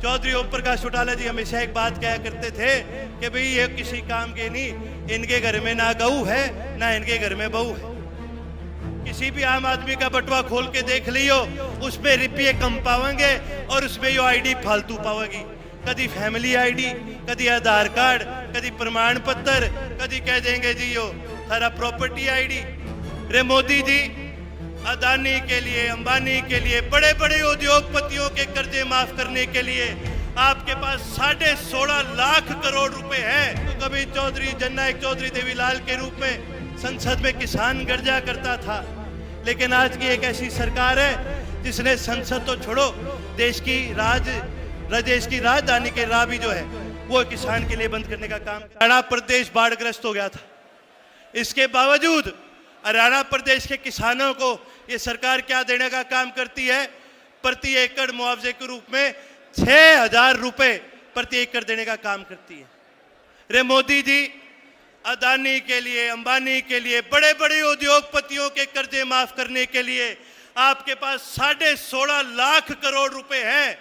चौधरी ओम प्रकाश चौटाला जी हमेशा एक बात कहा करते थे कि भाई ये किसी काम के नहीं, इनके घर में ना गऊ है ना इनके घर में बहू है। किसी भी आम आदमी का बटुआ खोल के देख लियो, उसमें रुपये कम पावेंगे और उसमें यो आईडी फालतू पावेगी। कभी फैमिली आईडी, कभी आधार कार्ड, कभी प्रमाण पत्र, कभी कह देंगे जी यो थारा प्रॉपर्टी आईडी। रे मोदी जी, अदानी के लिए, अंबानी के लिए, बड़े बड़े उद्योगपतियों के कर्जे माफ करने के लिए आपके पास 16.5 लाख करोड़ रुपए हैं। तो कभी चौधरी जननायक चौधरी देवीलाल के रूप में संसद में किसान गर्जा करता था, लेकिन आज की एक ऐसी सरकार है जिसने संसद तो छोड़ो, देश की राजधानी के राह भी जो है वो किसान के लिए बंद करने का काम। हरियाणा प्रदेश बाढ़ग्रस्त हो गया था, इसके बावजूद हरियाणा प्रदेश के किसानों को ये सरकार क्या देने का काम करती है? प्रति एकड़ मुआवजे के रूप में 6,000 रुपए प्रति एकड़ देने का काम करती है। रे मोदी जी, अदानी के लिए, अंबानी के लिए, बड़े बड़े उद्योगपतियों के कर्जे माफ करने के लिए आपके पास 16.5 लाख करोड़ रुपए हैं।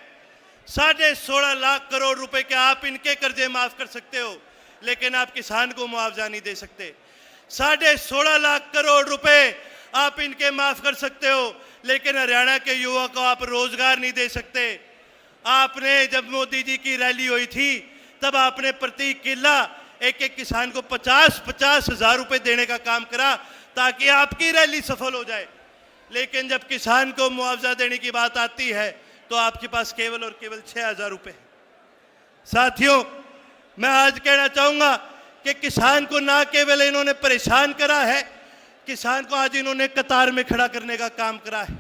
16.5 लाख करोड़ रुपए के आप इनके कर्जे माफ कर सकते हो, लेकिन आप किसान को मुआवजा नहीं दे सकते। 16.5 लाख करोड़ रुपए आप इनके माफ कर सकते हो, लेकिन हरियाणा के युवा को आप रोजगार नहीं दे सकते। आपने जब मोदी जी की रैली हुई थी तब आपने प्रति किला एक एक किसान को 50-50 हजार रुपए देने का काम करा ताकि आपकी रैली सफल हो जाए। लेकिन जब किसान को मुआवजा देने की बात आती है तो आपके पास केवल और केवल 6,000 रुपए। साथियों, मैं आज कहना चाहूंगा कि किसान को ना केवल इन्होंने परेशान करा है, किसान को आज इन्होंने कतार में खड़ा करने का काम करा है।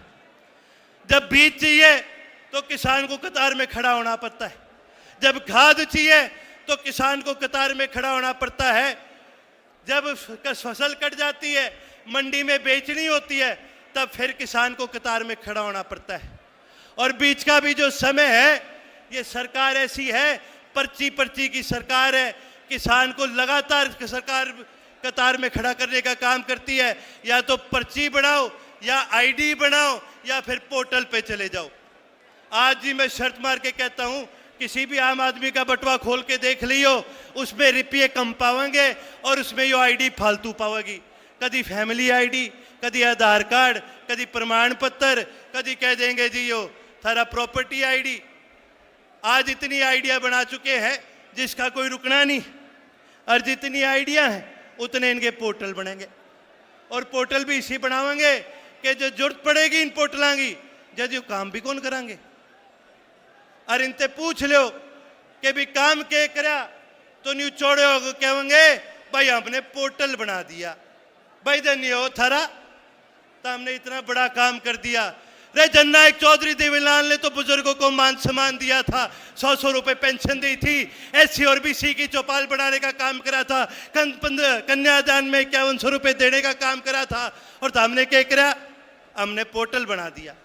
जब बीज चाहिए तो किसान को कतार में खड़ा होना पड़ता है, जब खाद चाहिए तो किसान को कतार में खड़ा होना पड़ता है, जब फसल कट जाती है, मंडी में बेचनी होती है, तब फिर किसान को कतार में खड़ा होना पड़ता है। और बीच का भी जो समय है, ये सरकार ऐसी है, पर्ची पर्ची की सरकार है। किसान को लगातार सरकार कतार में खड़ा करने का काम करती है। या तो पर्ची बनाओ, या आईडी बनाओ, या फिर पोर्टल पे चले जाओ। आज जी मैं शर्त मार के कहता हूं, किसी भी आम आदमी का बटुआ खोल के देख लियो, उसमें रुपये कम पावेंगे और उसमें यो आईडी फालतू पावेगी। कभी फैमिली आईडी, कभी आधार कार्ड, कभी प्रमाण पत्र, कभी कह देंगे जी यो थारा प्रॉपर्टी आईडी। आज इतनी आइडिया बना चुके हैं जिसका कोई रुकना नहीं, और जितनी आइडिया हैं उतने इनके पोर्टल बनेंगे। और पोर्टल भी इसी बनावेंगे कि जो जरूरत पड़ेगी इन पोर्टलों की, जब काम भी कौन करांगे। और इनसे पूछ लो कि भी काम के करा तो न्यू चौड़े हो कहेंगे भाई हमने पोर्टल बना दिया। भाई धन्य हो थारा, तो हमने इतना बड़ा काम कर दिया। रे जननायक चौधरी देवीलाल ने तो बुजुर्गों को मान सम्मान दिया था, 100 रुपए पेंशन दी थी, एससी और बीसी की चौपाल बढ़ाने का काम करा था, कन्यादान में 5100 रुपए देने का काम करा था। और तो हमने क्या करा? हमने पोर्टल बना दिया।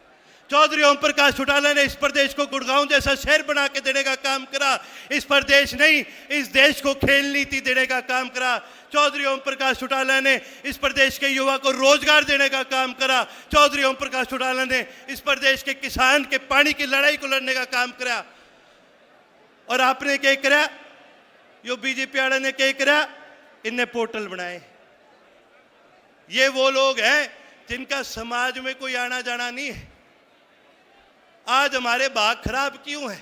चौधरी ओम प्रकाश चौटाला ने इस प्रदेश को गुड़गांव जैसा शहर बना के देने का काम करा। इस प्रदेश नहीं, इस देश को खेल नीति देने का काम करा। चौधरी ओम प्रकाश चौटाला ने इस प्रदेश के युवा को रोजगार देने का काम करा। चौधरी ओम प्रकाश चौटाला ने इस प्रदेश के किसान के पानी की लड़ाई को लड़ने का काम करा। और आपने क्या करा? यो बीजेपी वाले ने क्या करा? इनने पोर्टल बनाए। ये वो लोग हैं जिनका समाज में कोई आना जाना नहीं है। आज हमारे भाग खराब क्यों है?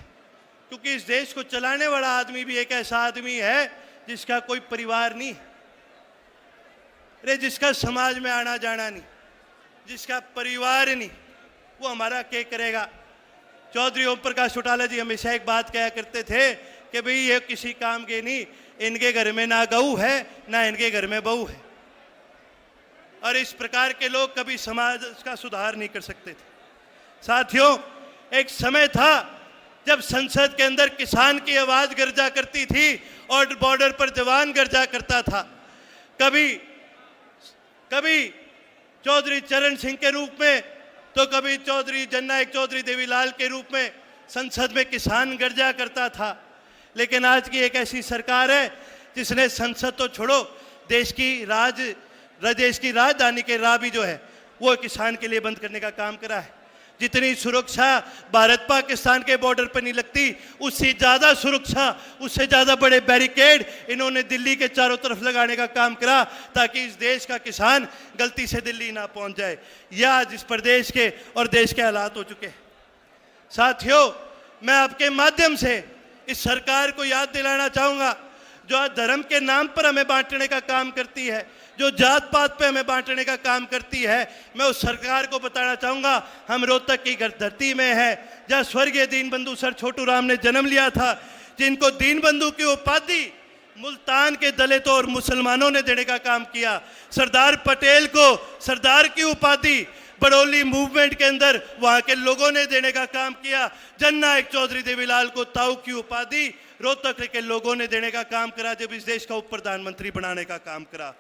क्योंकि इस देश को चलाने वाला आदमी भी एक ऐसा आदमी है जिसका कोई परिवार नहीं, अरे जिसका समाज में आना जाना नहीं, जिसका परिवार नहीं, वो हमारा क्या करेगा? चौधरी ओम प्रकाश चौटाला जी हमेशा एक बात कहा करते थे कि भाई ये किसी काम के नहीं, इनके घर में ना गऊ है ना इनके घर में बहू है। और इस प्रकार के लोग कभी समाज का सुधार नहीं कर सकते थे। साथियों, एक समय था जब संसद के अंदर किसान की आवाज गर्जा करती थी और बॉर्डर पर जवान गर्जा करता था। कभी चौधरी चरण सिंह के रूप में, तो कभी चौधरी जननायक चौधरी देवीलाल के रूप में संसद में किसान गर्जा करता था। लेकिन आज की एक ऐसी सरकार है जिसने संसद तो छोड़ो, देश की राजधानी के राह भी जो है वो किसान के लिए बंद करने का काम करा है। जितनी सुरक्षा भारत पाकिस्तान के बॉर्डर पर नहीं लगती, उससे ज़्यादा सुरक्षा, उससे ज़्यादा बड़े बैरिकेड इन्होंने दिल्ली के चारों तरफ लगाने का काम करा, ताकि इस देश का किसान गलती से दिल्ली ना पहुंच जाए। यह आज इस प्रदेश के और देश के हालात हो चुके हैं। साथियों, मैं आपके माध्यम से इस सरकार को याद दिलाना चाहूँगा, जो आज धर्म के नाम पर हमें बांटने का काम करती है, जो जात पात पे हमें बांटने का काम करती है, मैं उस सरकार को बताना चाहूँगा, हम रोहतक की धरती में है जहाँ स्वर्गीय दीनबंधु सर छोटू राम ने जन्म लिया था, जिनको दीनबंधु की उपाधि मुल्तान के दलितों और मुसलमानों ने देने का काम किया। सरदार पटेल को सरदार की उपाधि बड़ौली मूवमेंट के अंदर वहाँ के लोगों ने देने का काम किया। जननायक चौधरी देवीलाल को ताऊ की उपाधि रोहतक के लोगों ने देने का काम करा, जब इस देश का उप प्रधानमंत्री बनाने का काम करा।